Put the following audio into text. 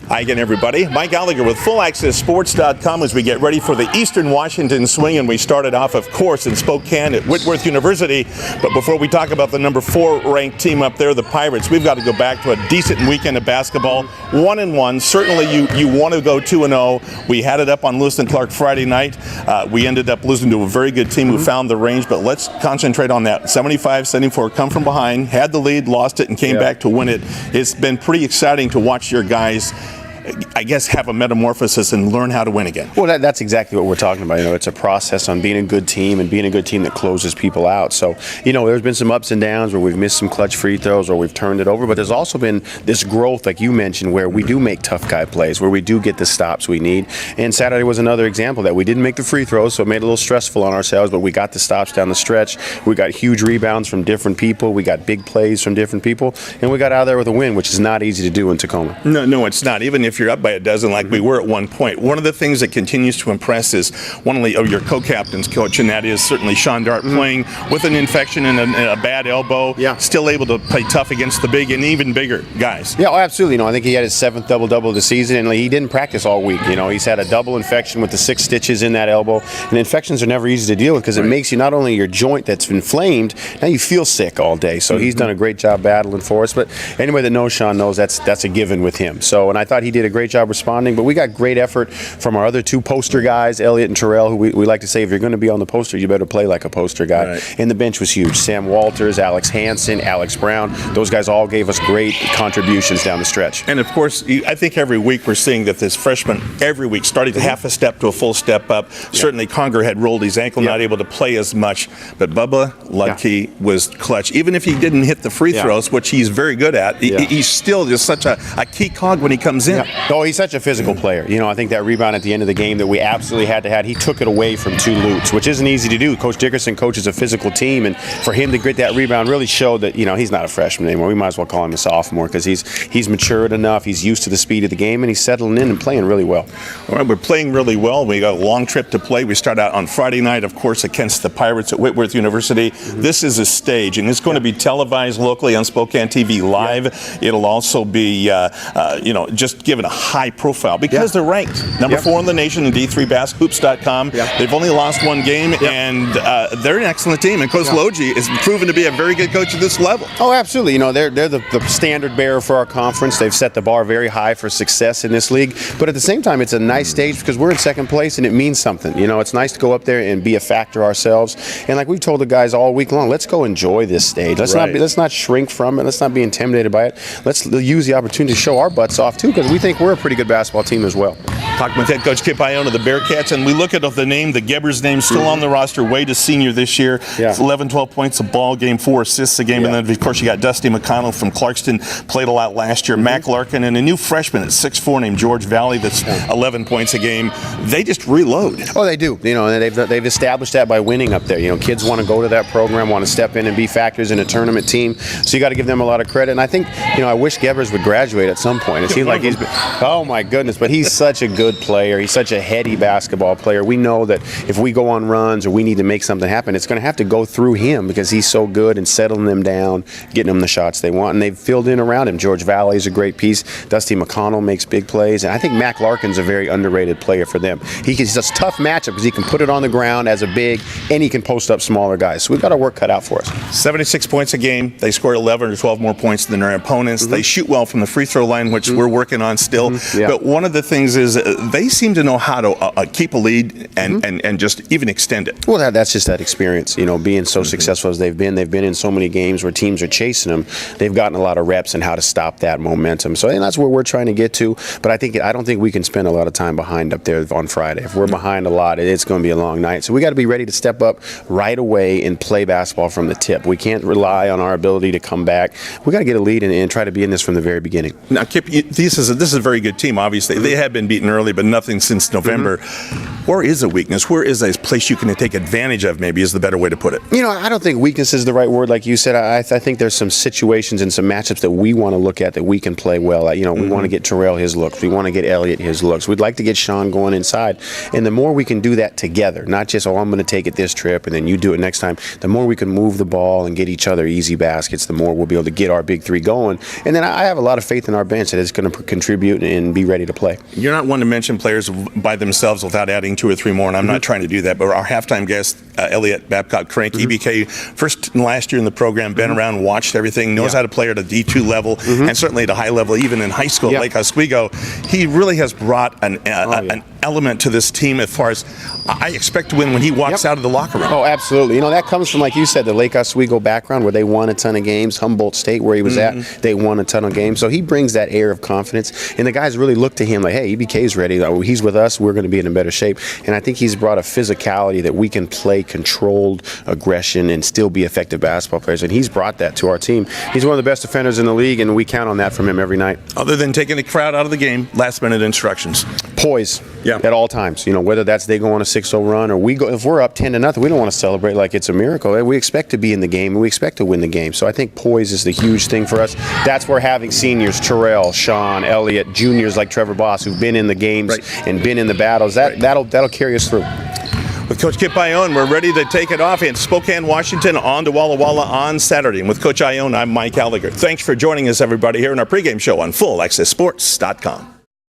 Hi again, everybody. Mike Allegre with FullAccessSports.com as we get ready for the Eastern Washington swing, and we started off, of course, in Spokane at Whitworth University. But before we talk about the number 4 ranked team up there, the Pirates, we've got to go back to a decent weekend of basketball. 1-1. Certainly, you want to go 2-0. We had it up on Lewis and Clark Friday night. We ended up losing to a very good team who found the range. But let's concentrate on that. 75-74, come from behind, had the lead, lost it, and came back to win it. It's been pretty exciting to watch your guys, I guess, have a metamorphosis and learn how to win again. Well, that's exactly what we're talking about. It's a process on being a good team and being a good team that closes people out. So, there's been some ups and downs where we've missed some clutch free throws or we've turned it over, but there's also been this growth, like you mentioned, where we do make tough guy plays, where we do get the stops we need. And Saturday was another example that we didn't make the free throws, so it made it a little stressful on ourselves, but we got the stops down the stretch. We got huge rebounds from different people. We got big plays from different people, and we got out of there with a win, which is not easy to do in Tacoma. No, it's not. Even if you're up by a dozen like we were at one point. One of the things that continues to impress is one of your co-captains, Coach, and that is certainly Sean Dart, playing with an infection and a bad elbow, still able to play tough against the big and even bigger guys. Yeah, absolutely. I think he had his 7th double-double of the season, and he didn't practice all week. He's had a double infection with the 6 stitches in that elbow, and infections are never easy to deal with because it makes you not only your joint that's inflamed, now you feel sick all day. So he's done a great job battling for us, but anybody that knows Sean knows that's a given with him. So, and I thought he did a great job responding, but we got great effort from our other 2 poster guys, Elliott and Terrell, who we like to say, if you're going to be on the poster, you better play like a poster guy. Right. And the bench was huge. Sam Walters, Alex Hansen, Alex Brown, those guys all gave us great contributions down the stretch. And of course, I think every week we're seeing that this freshman, every week, starting to half a step to a full step up. Certainly Conger had rolled his ankle, not able to play as much, but Bubba Ludke was clutch. Even if he didn't hit the free throws, which he's very good at, he's still just such a key cog when he comes in. Oh, he's such a physical player. I think that rebound at the end of the game that we absolutely had to have, he took it away from 2 Lutes, which isn't easy to do. Coach Dickerson coaches a physical team, and for him to get that rebound really showed that, he's not a freshman anymore. We might as well call him a sophomore because he's matured enough, he's used to the speed of the game, and he's settling in and playing really well. All right, we're playing really well. We got a long trip to play. We start out on Friday night, of course, against the Pirates at Whitworth University. This is a stage, and it's going to be televised locally on Spokane TV Live. It'll also be, just given a high profile because they're ranked number 4 in the nation in D3 Hoops.com. They've only lost 1 game, and they're an excellent team. And Coach Logie is proven to be a very good coach at this level. Oh, absolutely. They're the standard bearer for our conference. They've set the bar very high for success in this league. But at the same time, it's a nice stage because we're in 2nd place, and it means something. It's nice to go up there and be a factor ourselves. And like we've told the guys all week long, let's go enjoy this stage. Let's not shrink from it. Let's not be intimidated by it. Let's use the opportunity to show our butts off too, because we think we're a pretty good basketball team as well. Talking with head coach Kip Ioane of the Bearcats, and we look at the name, the Gebbers name, still on the roster. Wade is senior this year. It's 11, 12 points a ball game, 4 assists a game, and then of course you got Dusty McConnell from Clarkston, played a lot last year. Mac Larkin and a new freshman at 6'4" named George Valley that's 11 points a game. They just reload. Oh, they do. They've established that by winning up there. Kids want to go to that program, want to step in and be factors in a tournament team. So you got to give them a lot of credit. And I think, I wish Gebbers would graduate at some point. It seems like oh my goodness, but he's such a good player. He's such a heady basketball player. We know that if we go on runs or we need to make something happen, it's going to have to go through him because he's so good and settling them down, getting them the shots they want. And they've filled in around him. George Valley is a great piece. Dusty McConnell makes big plays. And I think Mac Larkin's a very underrated player for them. He's a tough matchup because he can put it on the ground as a big and he can post up smaller guys. So we've got our work cut out for us. 76 points a game. They score 11 or 12 more points than their opponents. They shoot well from the free throw line, which we're working on still. But one of the things is they seem to know how to keep a lead and just even extend it. Well, that's just that experience, being so successful as they've been. They've been in so many games where teams are chasing them. They've gotten a lot of reps in how to stop that momentum. So that's where we're trying to get to. But I don't think we can spend a lot of time behind up there on Friday. If we're behind a lot, it's going to be a long night. So we got to be ready to step up right away and play basketball from the tip. We can't rely on our ability to come back. We got to get a lead and try to be in this from the very beginning. Now, Kip, this is a very good team. Obviously, they have been beaten early, but nothing since November. Where is a weakness? Where is a place you can take advantage of? Maybe is the better way to put it. I don't think weakness is the right word, like you said. I think there's some situations and some matchups that we want to look at that we can play well at. We want to get Terrell his looks. We want to get Elliott his looks. We'd like to get Sean going inside. And the more we can do that together, not just, I'm going to take it this trip and then you do it next time, the more we can move the ball and get each other easy baskets, the more we'll be able to get our big three going. And then I have a lot of faith in our bench that it's going to contribute contribute and be ready to play. You're not one to mention players by themselves without adding 2 or 3 more, and I'm not trying to do that, but our halftime guest, Elliot Babcock-Crank, EBK, first and last year in the program, been around, watched everything, knows how to play at a D2 level, and certainly at a high level, even in high school at Lake Oswego. He really has brought an element to this team as far as I expect to win when he walks out of the locker room. Oh, absolutely. You know, that comes from, like you said, the Lake Oswego background where they won a ton of games. Humboldt State, where he was at, they won a ton of games. So he brings that air of confidence, and the guys really look to him like, hey, EBK's ready. He's with us. We're going to be in a better shape. And I think he's brought a physicality that we can play controlled aggression and still be effective basketball players, and he's brought that to our team. He's one of the best defenders in the league, and we count on that from him every night. Other than taking the crowd out of the game, last-minute instructions. Poise at all times. You know, whether that's they go on a 6-0 run or we go, if we're up 10-0, we don't want to celebrate like it's a miracle. We expect to be in the game, and we expect to win the game. So I think poise is the huge thing for us. That's where having seniors, Terrell, Sean, Elliott, juniors like Trevor Boss, who've been in the games and been in the battles, that'll carry us through. With Coach Kip Ioane, we're ready to take it off in Spokane, Washington, on to Walla Walla on Saturday. And with Coach Ioane, I'm Mike Allegre. Thanks for joining us, everybody, here in our pregame show on FullAccessSports.com.